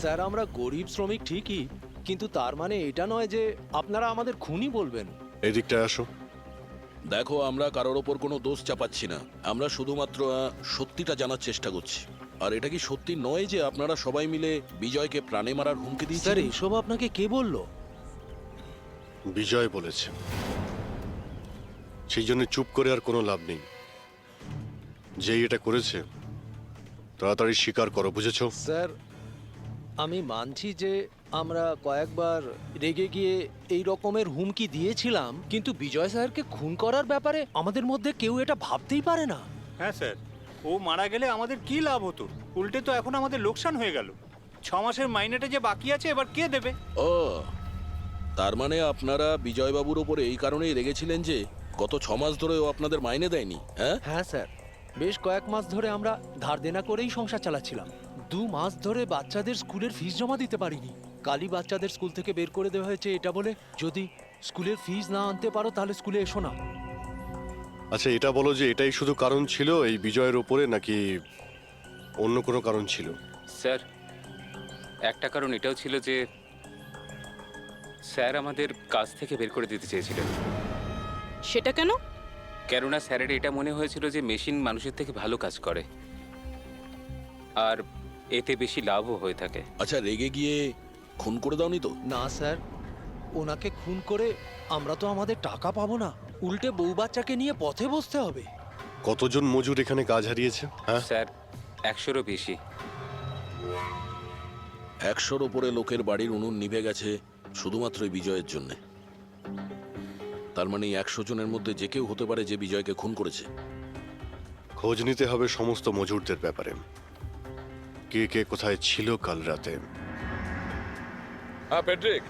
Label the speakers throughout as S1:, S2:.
S1: Sir আমরা গরিব শ্রমিক ঠিকই, কিন্তু তার মানে এটা নয় যে আপনারা আমাদের খুনি বলবেন।
S2: এদিকটায় আসো।
S3: দেখো, আমরা কারোর ওপর কোনো দোষ চাপাচ্ছি না, আমরা শুধুমাত্র সত্যিটা জানার চেষ্টা করছি। আর এটা কি সত্যি নয় যে আপনারা সবাই মিলে বিজয়কে প্রাণে মারার হুমকি
S1: স্যার
S3: দিয়েছেন?
S1: এসব আপনাকে কে বললো?
S2: বিজয় বলেছে। সেই জন্য চুপ করে আর কোনো লাভ নেই। যেই এটা করেছে তাড়াতাড়ি স্বীকার করো, বুঝেছো?
S1: স্যার আমি মানছি যে আমরা কয়েকবার রেগে গিয়ে এই রকমের হুমকি দিয়েছিলাম, কিন্তু বিজয় স্যারকে খুন করার ব্যাপারে আমাদের মধ্যে কেউ এটা ভাবতেই পারে না।
S4: হ্যাঁ স্যার, ও মারা গেলে আমাদের কি লাভ হতো? উল্টে তো এখন আমাদের লোকসান হয়ে গেল। 6 মাসের মাইনেটা যে বাকি আছে এবার কে দেবে?
S3: ও, তার মানে আপনারা বিজয়বাবুর ওপরে এই কারণেই রেগেছিলেন যে গত 6 মাস ধরে ও আপনাদের মাইনে দেয়নি? হ্যাঁ
S1: হ্যাঁ স্যার, বেশ কয়েক মাস ধরে আমরা ধার দেনা করেই সংসার চালাচ্ছিলাম। 2 মাস ধরে বাচ্চাদের স্কুলের ফিস জমা দিতে পারিনি। কালই বাচ্চাদের স্কুল থেকে বের করে দেওয়া হয়েছে এটা বলে, যদি স্কুলের ফিস না আনতে পারো তাহলে স্কুলে এসো না।
S2: আচ্ছা এটা বলো যে এটাই শুধু কারণ ছিল এই বিজয়ের ওপরে, নাকি অন্য কোনো কারণ ছিল?
S5: স্যার, একটা কারণ এটাও ছিল যে স্যার আমাদের কাজ থেকে বের করে দিতে চেয়েছিলেন।
S6: সেটা কেন?
S5: কেননা স্যারের এটা মনে হয়েছিল যে মেশিন মানুষের থেকে ভালো কাজ করে আর এতে বেশি লাভও হয়ে থাকে।
S3: আচ্ছা, রেগে গিয়ে খুন করে দাওনি তো?
S1: না স্যার, ওনাকে খুন করে আমরা তো আমাদের টাকা পাবো না, উল্টে বউ বাচ্চাকে নিয়ে পথে বসতে হবে।
S2: কতজন মজুর এখানে কাজ হারিয়েছে? হ্যাঁ,
S5: স্যার, 100-রও বেশি।
S3: 100-র ওপরে লোকের বাড়ির উনুন নিভে গেছে শুধুমাত্র এই বিজয়ের জন্য। তার মানে 100 জনের মধ্যে যে কেউ হতে পারে যে বিজয়কে খুন করেছে।
S2: খোঁজ নিতে হবে সমস্ত মজুরদের ব্যাপারে, কে কে কোথায় ছিল কাল রাতে।
S7: হ্যাঁ প্যাট্রিক,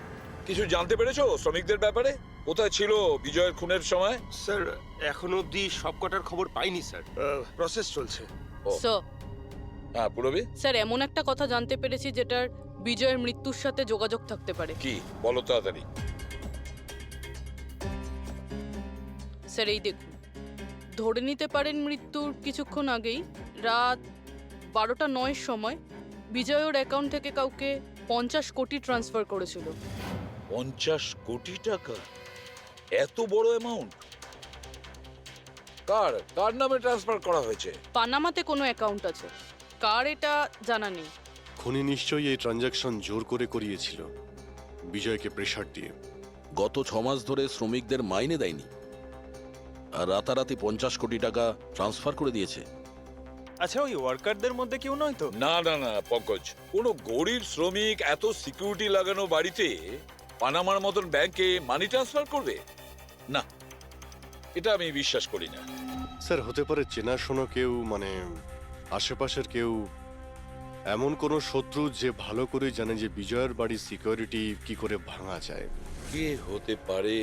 S7: কিছু জানতে পেরেছো শ্রমিকদের ব্যাপারে? কোথায় ছিল বিজয়ের খুনের সময়?
S8: স্যার এখনো অবধি সব কটার খবর পাইনি স্যার, প্রসেস চলছে।
S6: স্যার,
S7: হ্যাঁ পুরবি,
S6: স্যার এমন একটা কথা জানতে পেরেছি যেটার বিজয়ের মৃত্যুর সাথে যোগাযোগ থাকতে পারে।
S7: কি বলো তাড়াতাড়ি।
S6: স্যার এই দেখুন, ধরে নিতে পারেন মৃত্যুর কিছুক্ষণ আগেই রাত 12টা 9 সময় বিজয় ওর অ্যাকাউন্ট থেকে কাউকে 50 কোটি ট্রান্সফার করেছিল।
S7: 50 কোটি টাকা? এত বড় অ্যামাউন্ট কার কার নামে ট্রান্সফার করা হয়েছে?
S6: পানামাতে কোনো অ্যাকাউন্ট আছে, কার এটা জানা নেই।
S2: খুনি নিশ্চয়ই এই ট্রানজাকশন জোর করে করিয়েছিল বিজয়কে প্রেসার দিয়ে।
S3: গত 6 মাস ধরে শ্রমিকদের মাইনে দেয়নি আর রাতারাতি 50 কোটি টাকা ট্রান্সফার করে দিয়েছে।
S4: আচ্ছা, ওই ওয়ার্কারদের মধ্যে কেউ নয় তো?
S7: না না না পঙ্কজ, কোনো গরিব শ্রমিক এত সিকিউরিটি লাগানো বাড়িতে পানামার মতন ব্যাংকে মানি ট্রান্সফার করবে? না, এটা আমি বিশ্বাস করি না।
S2: স্যার হতে পারে চেনাশোনা কেউ, মানে আশেপাশের কেউ, এমন কোনো শত্রু যে ভালো করে জানে যে বিজয়ের বাড়ির সিকিউরিটি কি করে ভাঙা যায়।
S7: কে হতে পারে?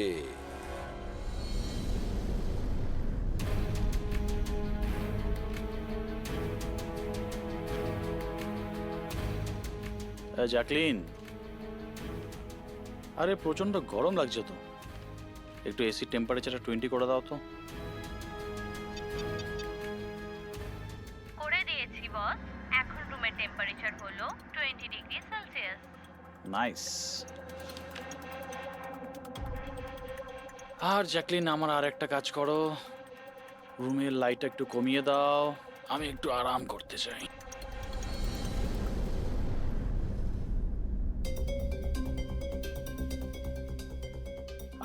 S9: জ্যাকলিন, আরে প্রচন্ড গরম লাগছে তো, একটু এসি টেম্পারেচারটা 20 করে দাও তো।
S10: করে দিয়েছি বস, এখন রুমের টেম্পারেচার হলো 20 ডিগ্রি সেলসিয়াস।
S9: নাইস। আর জ্যাকলিন, আমার আর একটা কাজ করো, রুমের লাইটটা একটু কমিয়ে দাও, আমি একটু আরাম করতে চাই।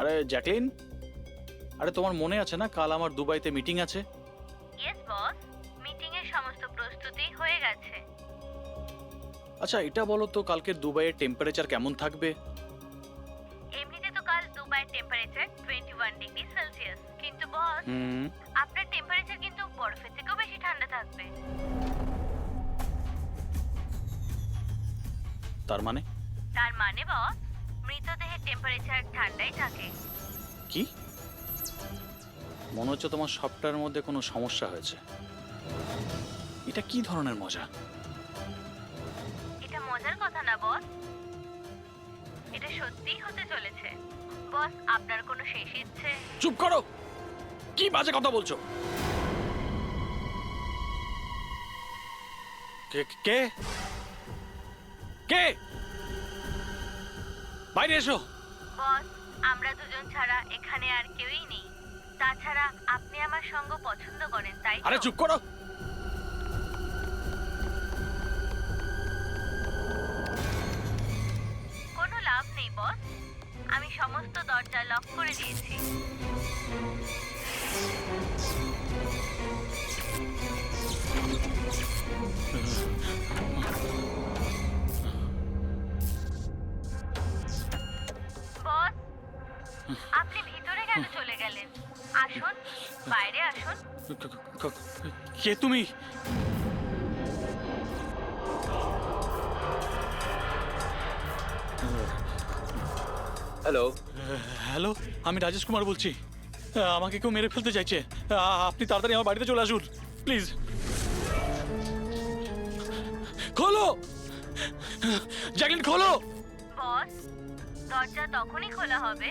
S9: আরে জ্যাকলিন, আরে তোমার মনে আছে না কাল আমার দুবাইতে মিটিং আছে?
S10: ইয়েস বস, মিটিং এর সমস্ত প্রস্তুতি হয়ে গেছে।
S9: আচ্ছা এটা বলো তো, কালকে দুবাইয়ের টেম্পারেচার কেমন থাকবে?
S10: এমনিতে তো কাল দুবাইয়ের টেম্পারেচার 21 ডিগ্রি সেলসিয়াস, কিন্তু বস আপনার টেম্পারেচার কিন্তু বরফের থেকেও বেশি ঠান্ডা থাকবে।
S9: তার মানে?
S10: তার মানে বস, মৃতদেহের টেম্পারেচার ঠান্ডাই থাকে।
S9: কি? মনে হচ্ছে তোমার সফটওয়্যারের মধ্যে কোনো সমস্যা হয়েছে। এটা কি ধরনের মজা?
S10: এটা মজার কথা না বস, এটা সত্যিই হতে চলেছে। বস, আপনার কোনো শেষ ইচ্ছে?
S9: চুপ করো, কি বাজে কথা বলছো? কে কে? কে? বাইরে এসো।
S10: বস, আমরা দুজন ছাড়া এখানে আর কেউই নেই। তাছাড়া আপনি আমার সঙ্গ পছন্দ করেন, তাই তো?
S9: আরে চুপ করো।
S10: কোনো লাভ নেই বস, আমি সমস্ত দরজা লক করে দিয়েছি। বস, আপনি ভিতরে কেন চলে গেলেন? আসুন, বাইরে আসুন।
S9: কে তুমি?
S4: হ্যালো,
S9: হ্যালো, আমি রাজেশ কুমার বলছি। আমাকে কেউ মেরে ফেলতে চাইছে। আপনি তাড়াতাড়ি আমার বাড়িতে চলে আসুন প্লিজ। খোলো জ্যাকলিন, খোলো।
S10: বস, দরজা তখনই খোলা হবে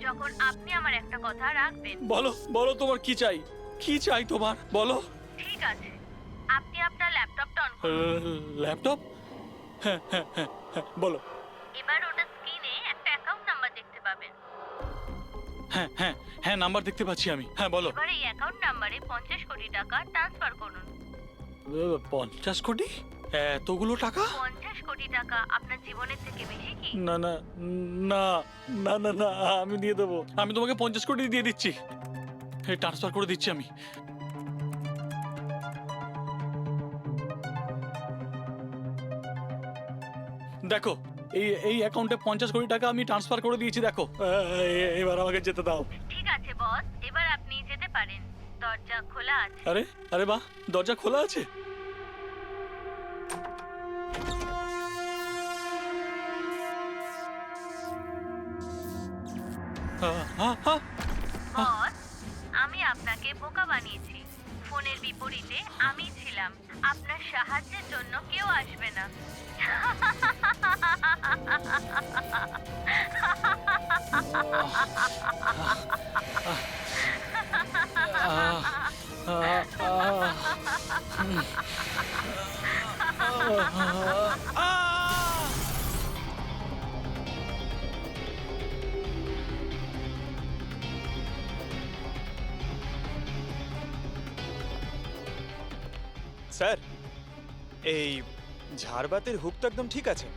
S10: যখন আপনি আমার একটা কথা রাখবেন।
S9: বলো বলো, তোমার কি চাই? কি চাই তোমার? বলো।
S10: ঠিক আছে, আপনি আপনার ল্যাপটপটা অন করুন।
S9: ল্যাপটপ? হ্যাঁ হ্যাঁ হ্যাঁ হ্যাঁ, বলো।
S10: এবার ওটা স্ক্রিনে একটা অ্যাকাউন্ট নাম্বার দেখতে পাবেন।
S9: হ্যাঁ হ্যাঁ হ্যাঁ, নাম্বার দেখতে পাচ্ছি আমি। হ্যাঁ বলো।
S10: এবার এই অ্যাকাউন্ট নাম্বারে 50 কোটি টাকা ট্রান্সফার করুন।
S9: 50 কোটি? এতগুলো টাকা?
S10: 50 কোটি টাকা আপনার জীবনের থেকে বেশি কি?
S9: না না না না না না, আমি দিয়ে দেবো। আমি তোমাকে 50 কোটি দিয়ে দিচ্ছি। ট্রান্সফার করে দিচ্ছি আমি। দেখো, এই অ্যাকাউন্টে 50 কোটি টাকা আমি ট্রান্সফার করে দিয়েছি। দেখো, এবার আমাকে যেতে দাও।
S10: ঠিক আছে বস, এবার আপনি যেতে পারেন। দরজা খোলা আছে।
S9: আরে আরে বাহ, দরজা খোলা আছে।
S10: বস, আমি আপনাকে বোকা বানিয়েছি। ফোনের বিপরীতে আমি ছিলাম। আপনার সাহায্যের জন্য কেউ আসবে না।
S11: স্যার, এই ঝাড়বাতির হুক তো একদম ঠিক আছে।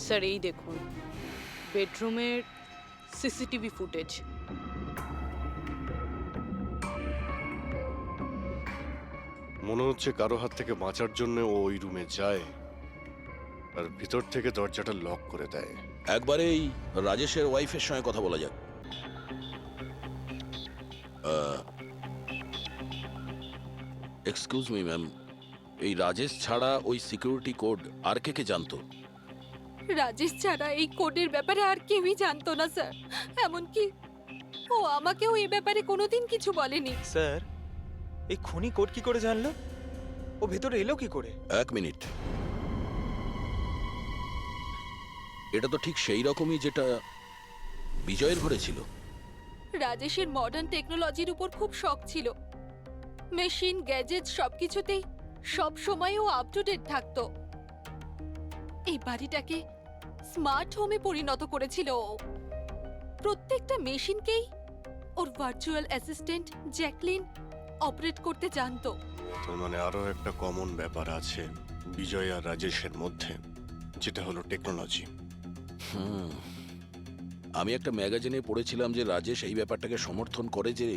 S6: স্যার এই দেখুন, বেডরুমের সিসিটিভি ফুটেজ।
S2: মনে হচ্ছে কারো হাত থেকে বাঁচার জন্য ও ওই রুমে যায় আর ভিতর থেকে দরজাটা লক করে দেয়।
S3: একবারে এই রাজেশের ওয়াইফের সঙ্গে কথা বলা যাক। এক্সকিউজ মি ম্যাম, এই রাজেশ ছাড়া ওই সিকিউরিটি কোড আর কে কে জানতো?
S12: রাজেশ ছাড়া এই কোডের ব্যাপারে আর কেউই জানতো না স্যার। এমনকি ও আমাকেও এই ব্যাপারে কোনোদিন কিছু বলেনি।
S11: স্যার, এই খুনি কোড কি করে জানলো? ও ভেতরে এলো কি করে?
S3: এক মিনিট, এটা তো ঠিক সেই রকমই যেটা বিজয়ের ঘরে ছিল।
S12: রাজেশের মডার্ন টেকনোলজির উপর খুব শখ ছিল। মেশিন, গ্যাজেট সবকিছুতেই সব সময় ও আপ টু ডেট থাকতো। এই বাড়িটাকে স্মার্ট হোমে পরিণত করেছিল ও। প্রত্যেকটা মেশিনকেই ওর ভার্চুয়াল অ্যাসিস্ট্যান্ট জ্যাকলিন অপারেট করতে জানতো।
S2: তার মানে আরো একটা কমন ব্যাপার আছে বিজয় আর রাজেশের মধ্যে, যেটা হলো টেকনোলজি।
S3: আমি একটা ম্যাগাজিনে পড়েছিলাম যে রাজেশ এই ব্যাপারটাকে সমর্থন করে যে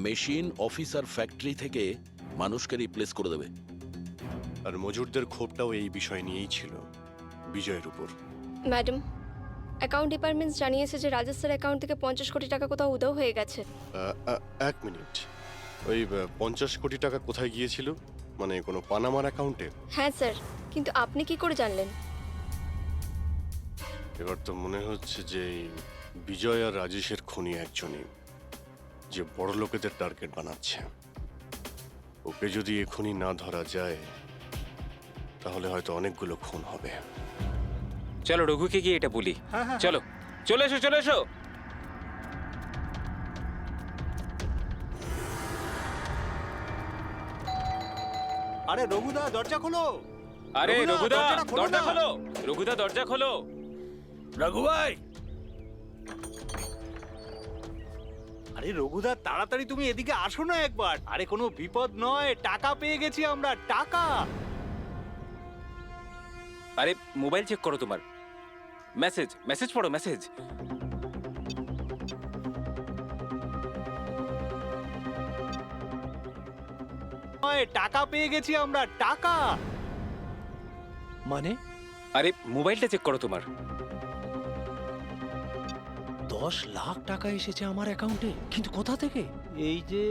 S3: মেশিন, অফিস আর ফ্যাক্টরি থেকে মানুষকে রিপ্লেস করে দেবে।
S2: আর মজুরদের ক্ষোভটাও এই বিষয় নিয়েই ছিল, বিজয়ের উপর।
S13: ম্যাডাম, অ্যাকাউন্ট ডিপার্টমেন্ট জানিয়েছে যে রাজেশ স্যার অ্যাকাউন্ট থেকে 50 কোটি টাকা কোথাও উধাও হয়ে গেছে।
S2: এক মিনিট, ওই 50 কোটি টাকা কোথায় গিয়েছিল? মানে কোনো পানামার অ্যাকাউন্টে?
S13: হ্যাঁ স্যার, কিন্তু আপনি কি করে জানলেন?
S2: এবার তো মনে হচ্ছে যে এই বিজয় আর রাজেশের খুনি একজনই, যে বড় লোকেদের টার্গেট বানাচ্ছে। ওকে যদি এখনই না ধরা যায় তাহলে হয়তো অনেকগুলো খুন হবে।
S5: চলো রঘুকে গিয়ে এটা বলি। চলো। চলে এসো চলে এসো।
S4: আরে রঘুদা দরজা খোলো।
S5: আরে
S4: রঘুদা,
S5: রঘুদা
S4: দরজাটা খোলো
S5: দরজা
S4: না।
S5: খোলো, রঘুদা দরজা খোলো।
S9: রঘু ভাই,
S4: আরে রঘুদা তাড়াতাড়ি তুমি এদিকে আসো না একবার। আরে কোনো বিপদ নয়, টাকা পেয়ে গেছি আমরা, টাকা।
S5: আরে মোবাইল চেক করো তোমার। মেসেজ মেসেজ পড়ো মেসেজ।
S4: নয়, টাকা পেয়ে গেছি আমরা, টাকা।
S1: মানে
S5: আরে মোবাইলটা চেক করো তোমার।
S1: 10 লাখ টাকা এসেছে আমার অ্যাকাউন্টে, কিন্তু কোথা থেকে? এই যে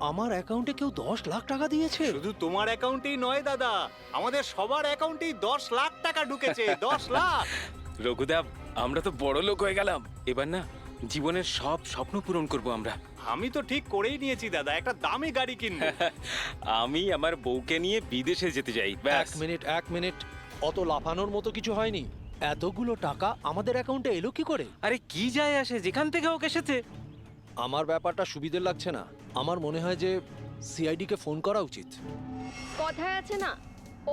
S1: আমার অ্যাকাউন্টে কেউ 10 লাখ টাকা দিয়েছে?
S4: শুধু তোমার অ্যাকাউন্টেই নয় দাদা, আমাদের সবার অ্যাকাউন্টেই 10 লাখ টাকা ঢুকেছে। 10 লাখ।
S5: রঘুদা আমরা তো বড় লোক হয়ে গেলাম, এবার না জীবনের সব স্বপ্ন পূরণ করব আমরা।
S4: আমি তো ঠিক করেই নিয়েছি দাদা, একটা দামি গাড়ি কিনবো।
S5: আমি আমার বউকে নিয়ে বিদেশে যেতে চাই, ব্যাস।
S1: এক মিনিট, অত লাফানোর মতো কিছু হয়নি। এতগুলো টাকা আমাদের অ্যাকাউন্টে এলো কি করে?
S5: আরে কি যায় আসে, যেখান থেকে হোক এসেছে।
S1: আমার ব্যাপারটা সুবিধের লাগছে না। আমার মনে হয় যে সিআইডি কে ফোন করা উচিত।
S13: কথায় আছে না,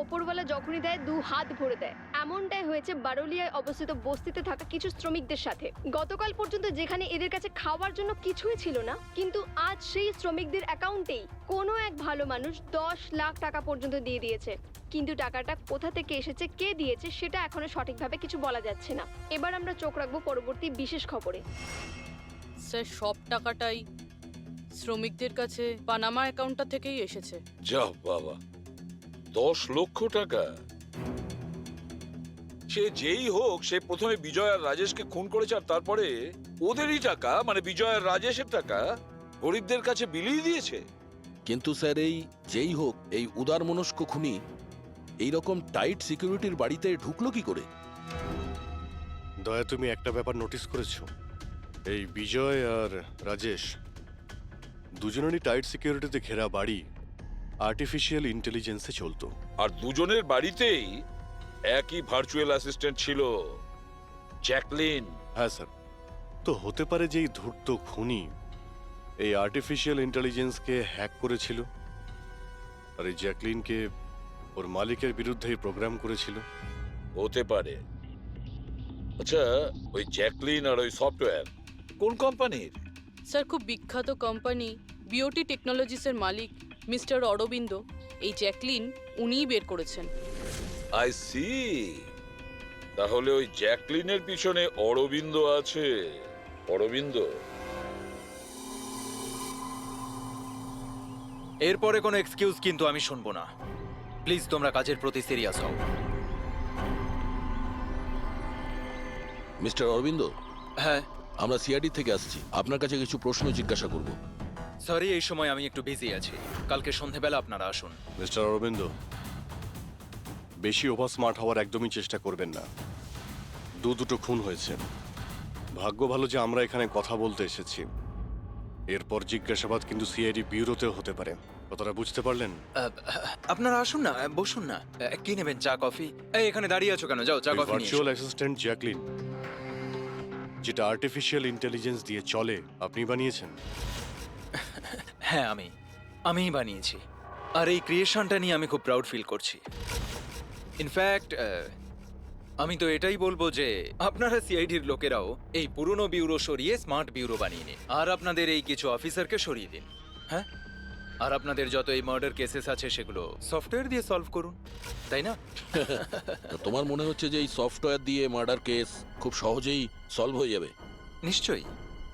S13: ওপরওয়ালা যখনই দেয় 2 হাত ভরে দেয়। এমনটাই হয়েছে বারোলিয়ায় অবস্থিত বস্তিতে থাকা কিছু শ্রমিকদের সাথে। গতকাল পর্যন্ত যেখানে এদের কাছে খাওয়ার জন্য কিছুই ছিল না, কিন্তু আজ সেই শ্রমিকদের অ্যাকাউন্টেই কোনো এক ভালো মানুষ 10 লাখ টাকা পর্যন্ত দিয়ে দিয়েছে। কিন্তু টাকাটা কোথা থেকে এসেছে, কে দিয়েছে, সেটা এখনো সঠিকভাবে কিছু বলা যাচ্ছে না। এবার আমরা চোখ রাখবো পরবর্তী বিশেষ খবরে।
S6: স্যার সব টাকাটাই শ্রমিকদের কাছে পানামা অ্যাকাউন্টটা থেকেই এসেছে।
S7: যা বাবা, 10 লক্ষ টাকা! সে যেই হোক, সে প্রথমে বিজয় আর রাজেশকে খুন করেছে, আর তারপরে ওদেরই টাকা, মানে বিজয় আর রাজেশের টাকা গরিবদের কাছে বিলিয়ে দিয়েছে।
S3: কিন্তু স্যার এই যেই হোক, এই উদারমনস্ক খুনি এইরকম টাইট সিকিউরিটির বাড়িতে ঢুকলো কি করে?
S2: দয়া, তুমি একটা ব্যাপার নোটিস করেছো? এই বিজয় আর রাজেশ দুজনেরই টাইট সিকিউরিটিতে ঘেরা বাড়ি আর্টিফিশিয়াল ইন্টেলিজেন্সে চলতো।
S7: আর দুজনের বাড়িতেই একই ভার্চুয়াল অ্যাসিস্ট্যান্ট ছিল, জ্যাকলিন।
S2: হ্যাঁ স্যার, তো হতে পারে যে এই ধূর্ত খুনি এই আর্টিফিশিয়াল ইন্টেলিজেন্সকে হ্যাক করেছিল, আর এই জ্যাকলিনকে ওর মালিকের বিরুদ্ধে প্রোগ্রাম করেছিল।
S7: হতে পারে। আচ্ছা, ওই জ্যাকলিন আর ওই সফটওয়্যার কোন কোম্পানির?
S6: স্যার খুব বিখ্যাত কোম্পানি বিওটি টেকনোলজিসের মালিক মিস্টার অরবিন্দ। এই জ্যাকলিন উনিই বের করেছেন।
S7: I see. তাহলে ওই জ্যাকলিনের পিছনে অরবিন্দ আছে। অরবিন্দ।
S11: এরপরে কোনো এক্সকিউজ কিন্তু আমি শুনবো না। প্লিজ তোমরা কাজের প্রতি সিরিয়াস হও।
S3: মিস্টার অরবিন্দ,
S11: হ্যাঁ
S3: আমরা সিআইডি থেকে আসছি, আপনার কাছে কিছু প্রশ্ন জিজ্ঞাসা করব।
S11: সরি, এই সময় আমি একটু বিজি আছি। কালকে সন্ধেবেলা আপনারা আসুন।
S2: মিস্টার অরবিন্দ, বেশি ওভার স্মার্ট হওয়ার একদমই চেষ্টা করবেন না। দুটো খুন হয়েছে, ভাগ্য ভালো যে আমরা এখানে কথা বলতে এসেছি। এরপর জিজ্ঞাসাবাদ কিন্তু সিআইডি ব্যুরোতেও হতে পারে, কথাটা বুঝতে পারলেন?
S11: আপনারা আসুন না, বসুন না। কি নেবেন, চা কফি? এই এখানে দাঁড়িয়ে আছো কেন? যাও চা কফি নিয়ে
S2: ভার্চুয়াল
S11: এসো।
S2: অ্যাসিস্ট্যান্ট জ্যাকলিন, যেটা আর্টিফিশিয়াল ইন্টেলিজেন্স দিয়ে চলে, আপনি বানিয়েছেন?
S11: হ্যাঁ, আমিই বানিয়েছি। আর এই ক্রিয়েশনটা নিয়ে আমি খুব প্রাউড ফিল করছি। ইনফ্যাক্ট আমি তো এটাই বলবো যে আপনারা সিআইডির লোকেরাও এই পুরনো ব্যুরো সরিয়ে স্মার্ট ব্যুরো বানিয়ে নিন, আর আপনাদের এই কিছু অফিসারকে সরিয়ে দিন। হ্যাঁ, আর আপনাদের যত এই মার্ডার কেসেস আছে সেগুলো সফটওয়্যার দিয়ে সলভ করুন, তাই না?
S3: তোমার মনে হচ্ছে যে এই সফটওয়্যার দিয়ে মার্ডার কেস খুব সহজেই সলভ হয়ে যাবে?
S11: নিশ্চয়ই।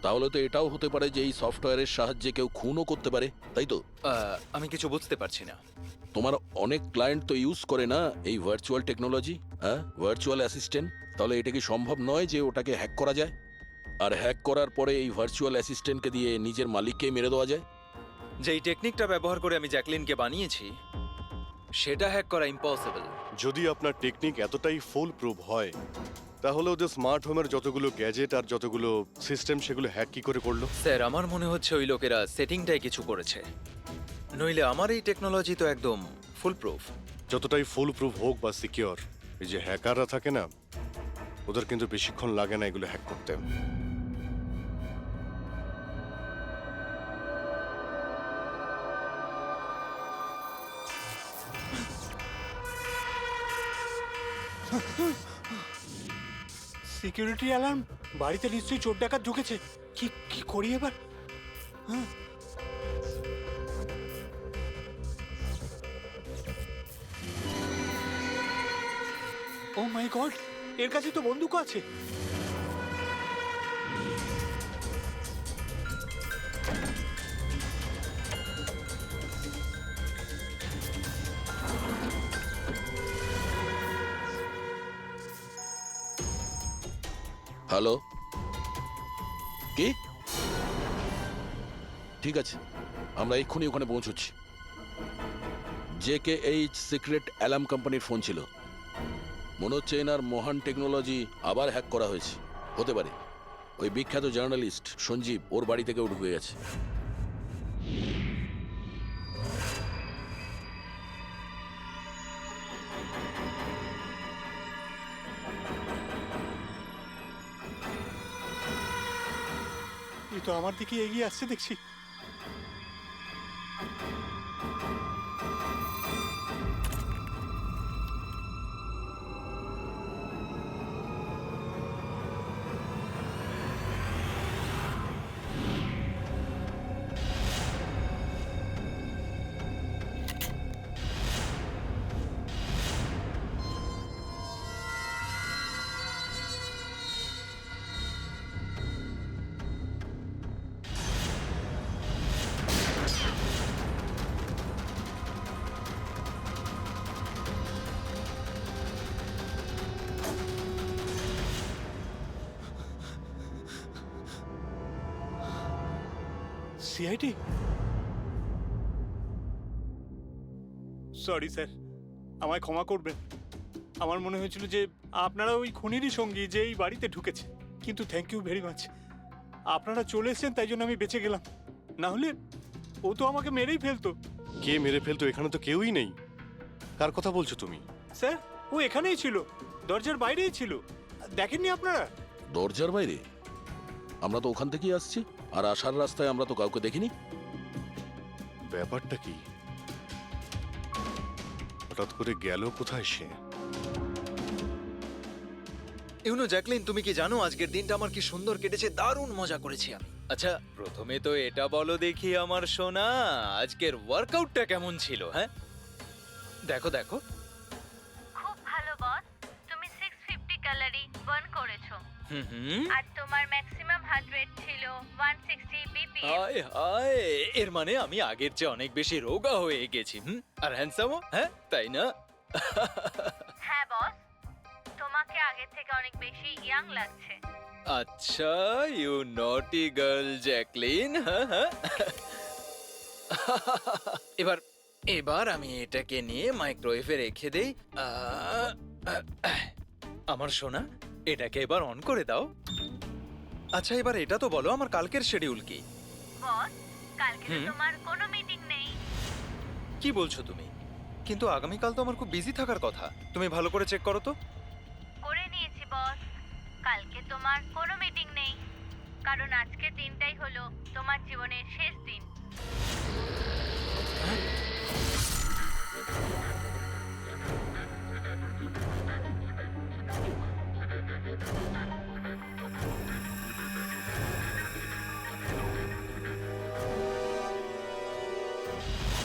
S3: তাহলে তো এটাও হতে পারে যে এই সফটওয়্যারের সাহায্যে কেউ খুনও করতে পারে, তাই তো?
S11: আমি কিছু বুঝতে পারছি না।
S3: তোমার অনেক ক্লায়েন্ট তো ইউজ করে না এই ভার্চুয়াল টেকনোলজি, হ্যাঁ, ভার্চুয়াল অ্যাসিস্ট্যান্ট। তাহলে এটা কি সম্ভব নয় যে ওটাকে হ্যাক করা যায়, আর হ্যাক করার পরে এই ভার্চুয়াল অ্যাসিস্ট্যান্টকে দিয়ে নিজের মালিককে মেরে দেওয়া যায়?
S11: যেই টেকনিকটা ব্যবহার করে আমি জ্যাকলিনকে বানিয়েছি সেটা হ্যাক করা ইম্পসিবল।
S2: যদি আপনার টেকনিক এতটাই ফুল প্রুফ হয়, তাহলে ওদের স্মার্ট হোমের যতগুলো গ্যাজেট আর যতগুলো সিস্টেম, সেগুলো হ্যাক কি করে করলো?
S11: স্যার, আমার মনে হচ্ছে ওই লোকেরা সেটিংটাই কিছু করেছে, নইলে আমার এই টেকনোলজি তো একদম ফুল প্রুফ।
S2: যতটাই ফুল প্রুফ হোক বা সিকিউর, এই যে হ্যাকাররা থাকে না, ওদের কিন্তু বেশিক্ষণ লাগে না এগুলো হ্যাক করতে।
S4: সিকিউরিটি অ্যালার্ম, বাড়িতে নিশ্চয়ই চোর ডাকাত ঢুকেছে। কি কি করি এবার? হ্যাঁ, ও মাই গড, এর কাছে তো বন্দুক আছে।
S3: হ্যালো, কি? ঠিক আছে, আমরা এক্ষুনি ওখানে পৌঁছচ্ছি। JKH সিক্রেট অ্যালার্ম কোম্পানির ফোন ছিল। মনে হচ্ছে এনার মহান টেকনোলজি আবার হ্যাক করা হয়েছে। হতে পারে ওই বিখ্যাত জার্নালিস্ট সঞ্জীব ওর বাড়ি থেকে ঢুকে গেছে।
S4: এই তো আমার দিকে এগিয়ে আসছে দেখছি। সিআইডি? সরি স্যার, আমায় ক্ষমা করবেন। আমার মনে হয়েছিল যে আপনারা ওই খুনিরই সঙ্গী যে এই বাড়িতে ঢুকেছে। কিন্তু থ্যাংক ইউ ভেরি মাচ, আপনারা চলে এসেছেন তাই জন্য আমি বেঁচে গেলাম। না হলে ও তো আমাকে মেরেই ফেলতো।
S2: কে মেরে ফেলতো? এখানে তো কেউই নেই। কার কথা বলছো তুমি?
S4: স্যার, ও এখানেই ছিল, দরজার বাইরেই ছিল। দেখেননি আপনারা?
S3: দরজার বাইরে? আমরা তো ওখান থেকেই আসছি, আর আসার রাস্তায় আমরা তো কাউকে দেখিনি।
S2: ব্যাপারটা কি? হঠাৎ করে গেল কোথায় সে?
S11: ইউনো জ্যাকলিন, তুমি কি জানো আজকের দিনটা আমার কি সুন্দর কেটেছে? দারুণ মজা করেছি আমি। আচ্ছা, প্রথমে তো এটা বলো দেখি আমার সোনা, আজকের ওয়ার্কআউটটা কেমন ছিল? হ্যাঁ, দেখো দেখো।
S10: খুব ভালো বস, তুমি 650 ক্যালোরি বার্ন করেছো।
S11: হুম,
S10: আর তোমার ম্যাক্সিমাম হার্ট রেট ছিল 160 বিপিএম।
S11: হায় হায়, এর মানে আমি আগের চেয়ে অনেক বেশি রোগা হয়ে গেছি। আর হ্যান্ডসামও, হ্যাঁ তাই না?
S10: হ্যাঁ বস, তোমাকে আগের থেকে অনেক বেশি ইয়াং লাগছে।
S11: আচ্ছা, ইউ নটি গার্ল জ্যাকলিন। এবার এবার আমি এটাকে নিয়ে মাইক্রোওয়েভে রেখে দেই। আমার সোনা, এটাকে এবার অন করে দাও। আচ্ছা, এবার এটা তো বলো আমার কালকের শিডিউল কি?
S10: বস, কালকে তো তোমার কোনো মিটিং নেই।
S11: কি বলছো তুমি? কিন্তু আগামীকাল তো আমার খুব বিজি থাকার কথা। তুমি ভালো করে চেক করো তো।
S10: করে নিয়েছি বস, কালকে তোমার কোনো মিটিং নেই, কারণ আজকের দিনটাই হলো তোমার জীবনের শেষ দিন।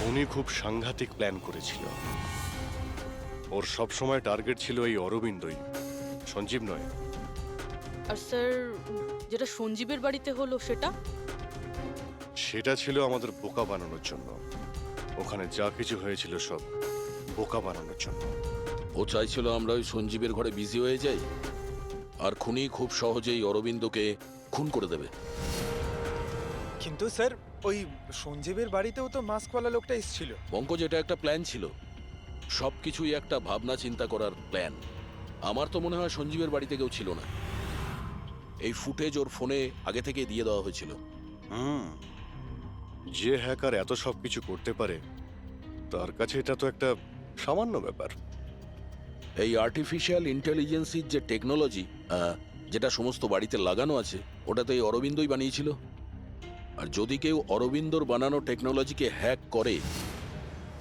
S2: উনি খুব সাংঘাতিক প্ল্যান করেছিল। ওর সব সময় টার্গেট ছিল এই অরবিন্দই, সঞ্জীব নয়।
S6: আর স্যার, যেটা সঞ্জীবের বাড়িতে হলো সেটা?
S2: সেটা ছিল আমাদের বোকা বানানোর জন্য। ওখানে যা কিছু হয়েছিল সব বোকা বানানোর জন্য।
S3: ও চাইছিল আমরা ওই সঞ্জীবের ঘরে বিজি হয়ে যাই, আর খুনি খুব সহজেই অরবিন্দকে খুন করে দেবে।
S11: কিন্তু স্যার, ওই সঞ্জীবের বাড়িতেও তো মাস্কওয়ালা লোকটা এসেছিল।
S3: পঙ্কজ, এটা একটা প্ল্যান ছিল। সবকিছুই একটা ভাবনা চিন্তা করার প্ল্যান। আমার তো মনে হয় সঞ্জীবের বাড়িতে কেউ ছিল না। এই ফুটেজ ওর ফোনে আগে থেকে দিয়ে দেওয়া হয়েছিল।
S2: যে হ্যাকার এত সব কিছু করতে পারে, তার কাছে এটা তো একটা সামান্য ব্যাপার।
S3: এই আর্টিফিশিয়াল ইন্টেলিজেন্সির যে টেকনোলজি যেটা সমস্ত বাড়িতে লাগানো আছে ওটা তো এই অরবিন্দই বানিয়েছিল। আর যদি কেউ অরবিন্দর বানানো টেকনোলজিকে হ্যাক করে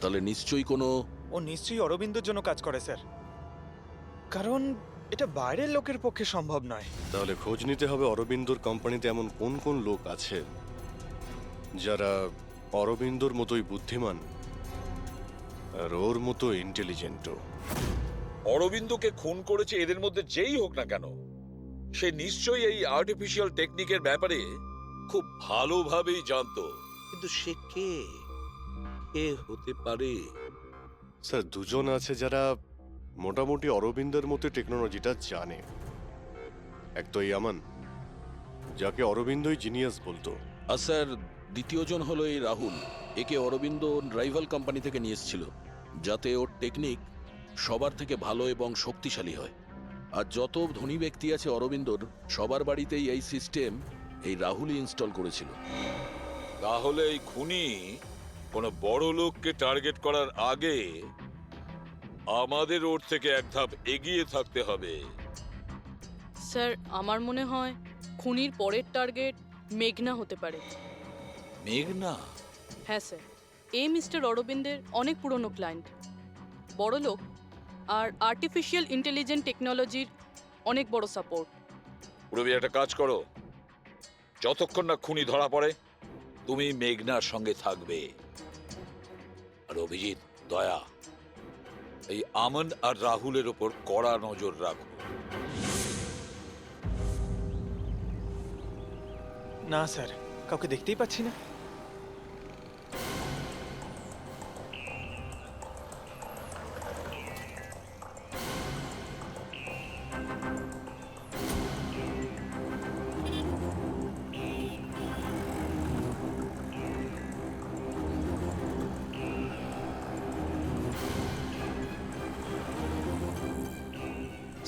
S3: তাহলে নিশ্চয়ই কোনো
S14: ও নিশ্চয়ই অরবিন্দর জন্য কাজ করে স্যার, কারণ এটা বাইরের লোকের পক্ষে সম্ভব নয়।
S2: তাহলে খোঁজ নিতে হবে অরবিন্দর কোম্পানিতে এমন কোন কোন লোক আছে যারা অরবিন্দর মতোই বুদ্ধিমান আর ওর মতো ইন্টেলিজেন্টও।
S7: অরবিন্দকে খুন করেছে এদের মধ্যে যেই হোক না কেন, সে নিশ্চয়ই এই আর্টিফিশিয়াল টেকনিকের ব্যাপারে খুব ভালোভাবেই জানতো। কিন্তু সে কে হতে পারে?
S2: স্যার, দুজন আছে যারা মোটামুটি অরবিন্দের মতো টেকনোলজিটা জানে। এক তো এই আমান, যাকে অরবিন্দই জিনিয়াস বলতো।
S3: আর স্যার দ্বিতীয়জন হলো এই রাহুল। একে অরবিন্দ রাইভাল কোম্পানি থেকে নিয়ে এসেছিল যাতে ওর টেকনিক সবার থেকে ভালো এবং শক্তিশালী হয়। আর যত ধনী ব্যক্তি আছে অরবিন্দর সবার বাড়িতেই এই সিস্টেম এই রাহুলই ইনস্টল করেছিল।
S7: তাহলে এই খুনি কোনো বড় লোককে টার্গেট করার আগে আমাদের ওর থেকে এক ধাপ এগিয়ে থাকতে হবে।
S6: স্যার আমার মনে হয় খুনির পরের টার্গেট মেঘনা হতে পারে।
S7: মেঘনা?
S6: হ্যাঁ স্যার, এই মিস্টার অরবিন্দের অনেক পুরনো ক্লায়েন্ট, বড় লোক, আর আর্টিফিশিয়াল ইন্টেলিজেন্ট টেকনোলজির অনেক বড় সাপোর্ট।
S7: পুরবি একটা কাজ করো, যতক্ষণ না খুনি ধরা পড়ে তুমি মেঘনার সঙ্গে থাকবে। আর অভিজিৎ, দয়া, এই আমন আর রাহুলের ওপর কড়া নজর রাখো।
S14: না স্যার, কাউকে দেখতেই পাচ্ছি না।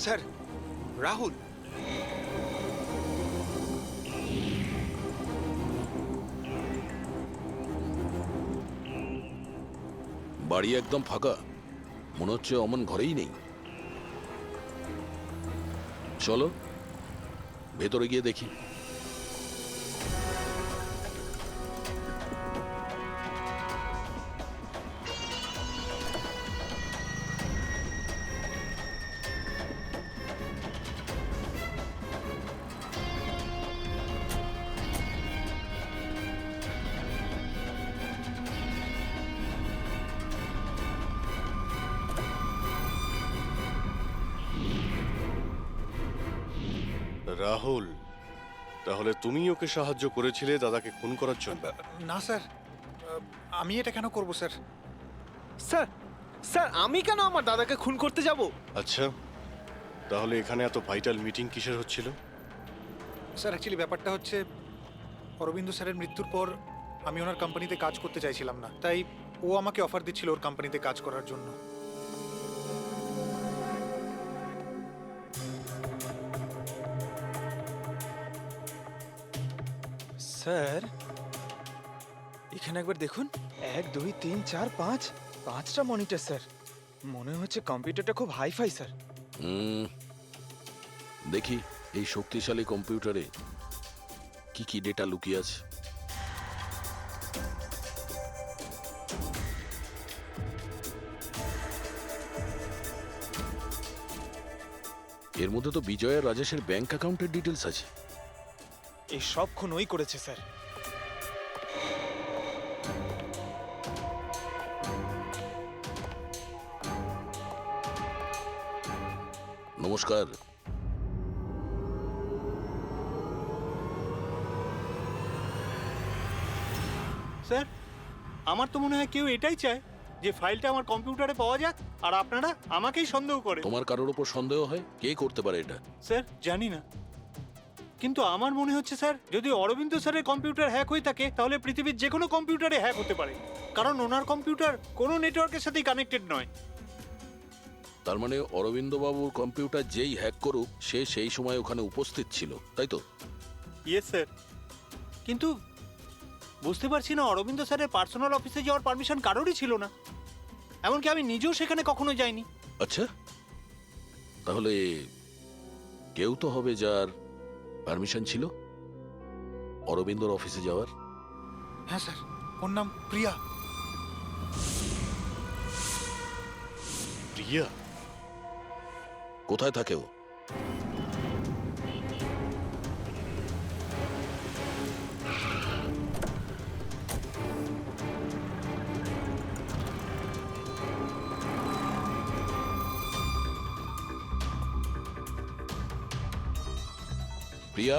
S8: স্যার, রাহুল।
S3: বাড়ি একদম ফাঁকা, মনে হচ্ছে অমন ঘরেই নেই। চলো ভেতরে গিয়ে দেখি।
S2: রাহুল, তাহলে তুমি ওকে সাহায্য করেছিলে দাদাকে খুন করার জন্য?
S14: না স্যার, আমি এটা কেন করব স্যার? স্যার স্যার আমি কেন আমার দাদাকে খুন করতে যাব?
S2: আচ্ছা, তাহলে এখানে এত ভাইটাল মিটিং কিসের হচ্ছিল?
S14: স্যার অ্যাকচুয়ালি ব্যাপারটা হচ্ছে, অরবিন্দ স্যারের মৃত্যুর পর আমি ওনার কোম্পানিতে কাজ করতে চাইছিলাম না, তাই ও আমাকে অফার দিচ্ছিল ওর কোম্পানিতে কাজ করার জন্য। স্যার এখানে একবার দেখুন, 1 2 3 4 5 5টা মনিটর স্যার। মনে হচ্ছে কম্পিউটারটা খুব হাইফাই স্যার।
S3: দেখি এই শক্তিশালী কম্পিউটারে কি কি ডেটা লুকিয়ে আছে। এর মধ্যে তো বিজয় আর রাজেশের ব্যাংক অ্যাকাউন্টের ডিটেলস আছে।
S14: এই সব খুন ওই করেছে স্যার।
S3: নমস্কার।
S4: স্যার, আমার তো মনে হয় কেউ এটাই চায় যে ফাইলটা আমার কম্পিউটারে পাওয়া যাক, আর আপনারা আমাকেই সন্দেহ করে।
S3: তোমার কারোর উপর সন্দেহ হয়? কে করতে পারে এটা?
S4: স্যার জানি না, কিন্তু আমার মনে হচ্ছে স্যার, যদি অরবিন্দ স্যারের কম্পিউটার হ্যাক হয়ে থাকে তাহলে পৃথিবীর যে কোনো কম্পিউটারে হ্যাক হতে পারে, কারণ ওনার কম্পিউটার কোনো নেটওয়ার্কের সাথেই কানেক্টেড নয়।
S3: তার মানে অরবিন্দ বাবুর কম্পিউটার যেই হ্যাক করুক সে সেই সময় ওখানে উপস্থিত ছিল, তাই তো?
S4: ইয়েস স্যার, কিন্তু বুঝতে পারছি না, অরবিন্দ স্যারের পার্সোনাল অফিসে যাওয়ার পারমিশন কারোরই ছিল না, এমনকি আমি নিজেও সেখানে কখনো যাইনি।
S3: আচ্ছা, তাহলে কেউ তো হবে যার পারমিশন ছিল অরবিন্দর অফিসে যাওয়ার।
S4: হ্যাঁ স্যার, ওর নাম প্রিয়া।
S2: প্রিয়া?
S3: কোথায় থাকে ও? প্রিয়া?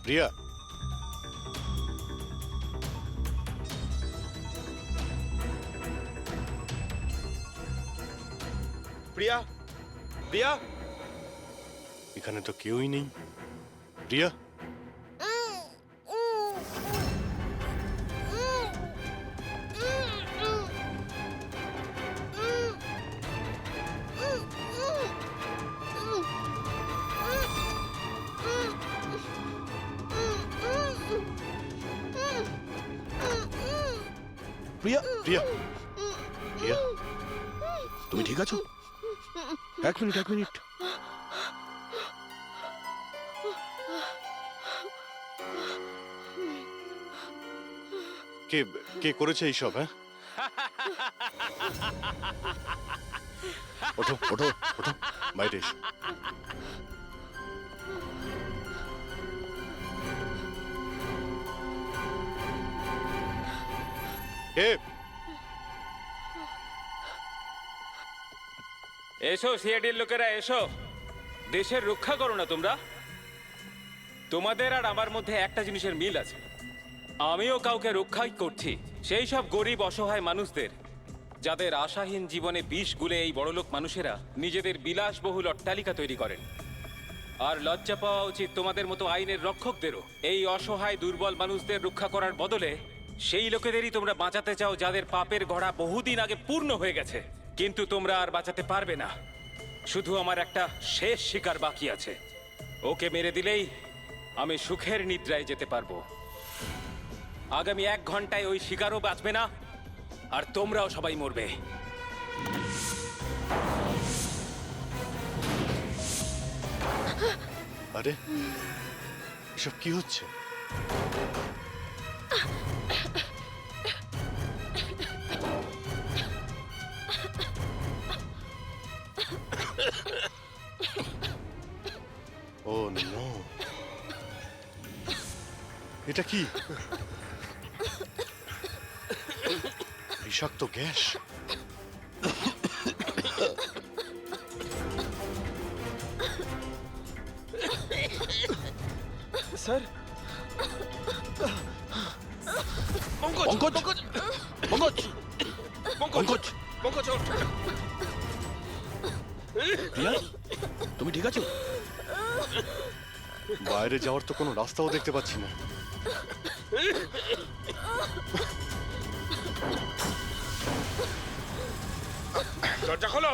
S2: প্রিয়া?
S8: প্রিয়া? প্রিয়া?
S2: এখানে তো কেউই নেই। প্রিয়া?
S3: প্রিয়া?
S2: প্রিয়া? প্রিয়া?
S3: তুমি ঠিক আছো? এক মিনিট।
S2: কে কে করেছে এইসব? হ্যাঁ, ওঠো ওঠো ওঠো, বাইরে এসো। কে?
S5: এসো সিআইডির লোকেরা, এসো। দেশের রক্ষা করো না তোমরা? তোমাদের আর আমার মধ্যে একটা জিনিসের মিল আছে, আমিও কাউকে রক্ষাই করছি, সেই সব গরিব অসহায় মানুষদের যাদের আশাহীন জীবনে বিষ গুলে এই বড়লোক মানুষেরা নিজেদের বিলাসবহুল অট্টালিকা তৈরি করেন। আর লজ্জা পাওয়া উচিত তোমাদের মতো আইনের রক্ষকদেরও। এই অসহায় দুর্বল মানুষদের রক্ষা করার বদলে সেই লোকেদেরই তোমরা বাঁচাতে চাও যাদের পাপের ঘোড়া বহুদিন আগে পূর্ণ হয়ে গেছে। কিন্তু তোমরা আর বাঁচাতে পারবে না। শুধু আমার একটা শেষ শিকার বাকি আছে, ওকে মেরে দিলেই আমি সুখের নিদ্রায় যেতে পারবো। আগামী 1 ঘন্টায় ওই শিকারও বাঁচবে না, আর তোমরাও সবাই মরবে।
S2: আরে এসব কি হচ্ছে? ও নো, এটা কি? বিষাক্ত গ্যাস।
S14: স্যার,
S3: পঙ্কজ, প্রিয়া তুমি ঠিক আছো?
S2: বাইরে যাওয়ার তো কোনো রাস্তাও দেখতে পাচ্ছি না।
S8: দরজা খোলো।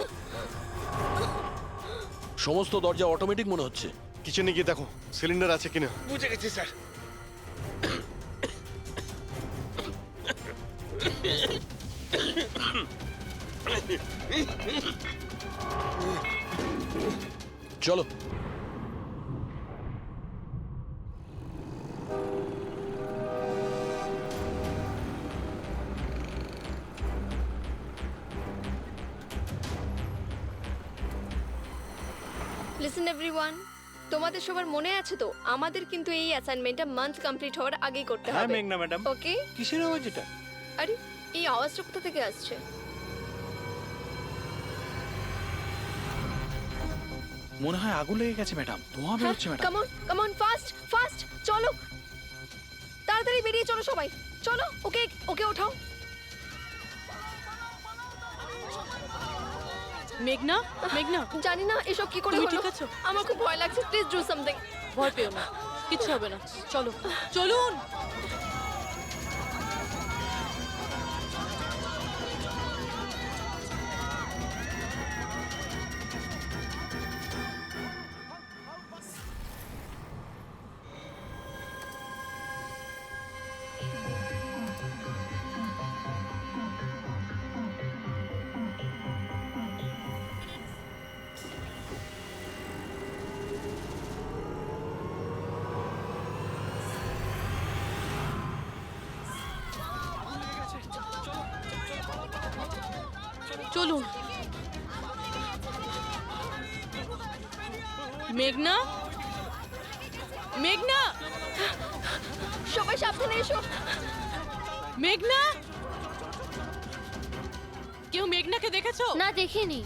S3: সমস্ত দরজা অটোমেটিক মনে হচ্ছে।
S2: কিচেনে গিয়ে দেখো সিলিন্ডার আছে কিনা।
S8: বুঝে গেছি স্যার।
S3: চলো।
S13: লিসেন এভরিওয়ান, তোমাদের সবার মনে আছে তো আমাদের কিন্তু এই অ্যাসাইনমেন্টটা মান্থ কমপ্লিট হওয়ার আগেই করতে
S4: হ্যাঁ
S13: হবে।
S4: মেঘনা ম্যাডাম।
S13: ওকে?
S4: কিসের আওয়াজ এটা?
S13: আরে এই আওয়াজটা কোথা থেকে আসছে?
S9: মনে হয় আগুন লেগে গেছে ম্যাডাম, ধোঁয়া বেরোচ্ছে madam.
S13: Come on fast fast, চলো তাড়াতাড়ি বেরিয়ে চলো সবাই, চলো। ওকে ওকে ওঠাও।
S6: মেঘনা, মেঘনা,
S13: জানি না এসব কি করে
S6: তুমি
S13: হলো।
S6: ঠিক আছো?
S13: আমার খুব ভয় লাগছে, প্লিজ ডু সামথিং।
S6: ভয় পেও না, কিচ্ছু হবে না, চলো চলুন। চলুন। মেঘনা, মেঘনা,
S13: সবাই সাবধানে এসো।
S6: মেঘনা, কেউ মেঘনাকে দেখেছো?
S13: না, দেখিনি।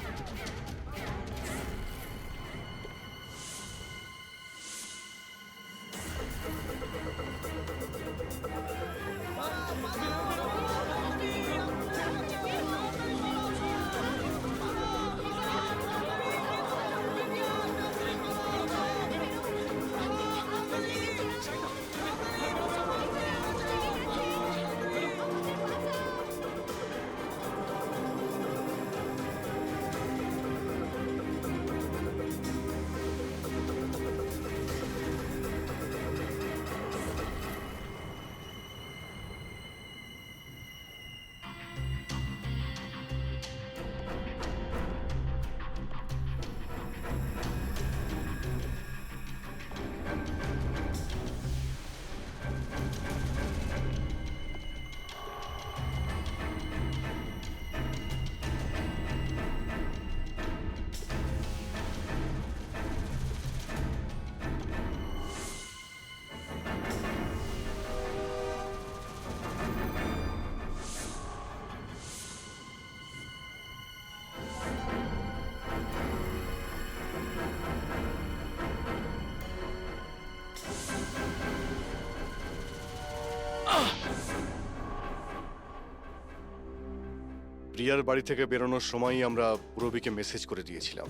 S2: প্রিয়ার বাড়ি থেকে বেরোনোর সময়ই আমরা পুরবীকে মেসেজ করে দিয়েছিলাম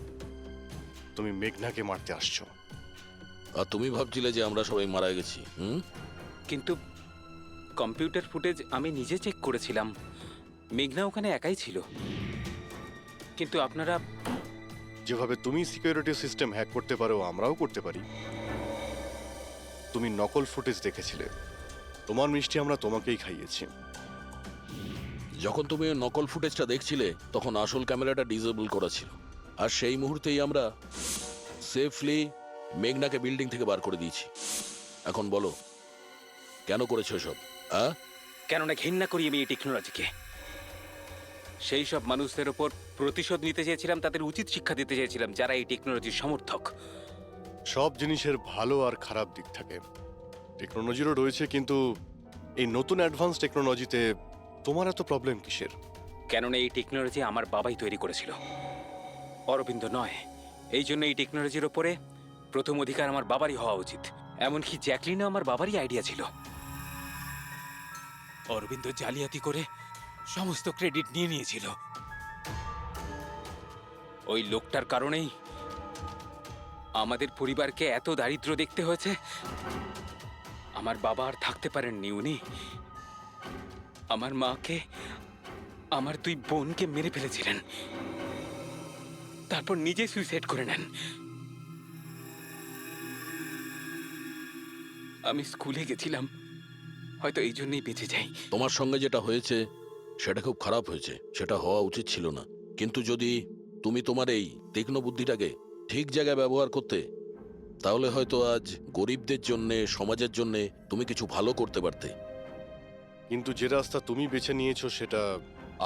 S2: তুমি মেঘনাকে মারতে আসছো।
S3: আর তুমি ভাবছিলে যে আমরা সবাই মারা গেছি?
S5: কিন্তু কম্পিউটার ফুটেজ আমি নিজে চেক করেছিলাম, মেঘনা ওখানে একাই ছিল। কিন্তু আপনারা
S2: যেভাবে তুমি সিকিউরিটি সিস্টেম হ্যাক করতে পারো আমরাও করতে পারি। তুমি নকল ফুটেজ দেখেছিলে, তোমার মিষ্টি আমরা তোমাকেই খাইয়েছি।
S3: যখন তুমি ওই নকল ফুটেজটা দেখছিলে তখন আসল ক্যামেরাটা ডিসেবল করা ছিল, আর সেই মুহূর্তেই আমরা সেফলি মেঘনাকে বিল্ডিং থেকে বার করে দিয়েছি। এখন বলো কেন করেছো সব?
S5: কেননা ঘৃণা করি আমি এই টেকনোলজিকে। সেই সব মানুষদের ওপর প্রতিশোধ নিতে চেয়েছিলাম, তাদের উচিত শিক্ষা দিতে চেয়েছিলাম যারা এই টেকনোলজির সমর্থক।
S2: সব জিনিসের ভালো আর খারাপ দিক থাকে, টেকনোলজিরও রয়েছে, কিন্তু এই নতুন অ্যাডভান্স টেকনোলজিতে তোমার এত প্রবলেম কিসের?
S5: কেননা এই টেকনোলজি আমার বাবাই তৈরি করেছিল, অরবিন্দ নয়। এই জন্য এই টেকনোলজির ওপরে প্রথম অধিকার আমার বাবারই হওয়া উচিত। এমনকি জ্যাকলিনও আমার বাবারই আইডিয়া ছিল। অরবিন্দ জালিয়াতি করে সমস্ত ক্রেডিট নিয়ে নিয়েছিল। ওই লোকটার কারণেই আমাদের পরিবারকে এত দারিদ্র দেখতে হয়েছে। আমার বাবা আর থাকতে পারেননি, উনি আমার মাকে, আমার দুই বোনকে মেরে ফেলেছিলেন, তারপর নিজে সুইসাইড করে নেন। আমি স্কুলে গেছিলাম, হয়তো এই জন্যই বেঁচে যাই।
S3: তোমার সঙ্গে যেটা হয়েছে সেটা খুব খারাপ হয়েছে, সেটা হওয়া উচিত ছিল না। কিন্তু যদি তুমি তোমার এই তীক্ষ্ণ বুদ্ধিটাকে ঠিক জায়গায় ব্যবহার করতে, তাহলে হয়তো আজ গরিবদের জন্যে, সমাজের জন্যে তুমি কিছু ভালো করতে পারতে।
S2: কিন্তু যে রাস্তা তুমি বেছে নিয়েছো সেটা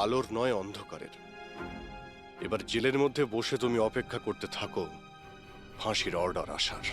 S2: আলোর নয়, অন্ধকারের। এবার জেলের মধ্যে বসে তুমি অপেক্ষা করতে থাকো ফাঁসির অর্ডার আসার।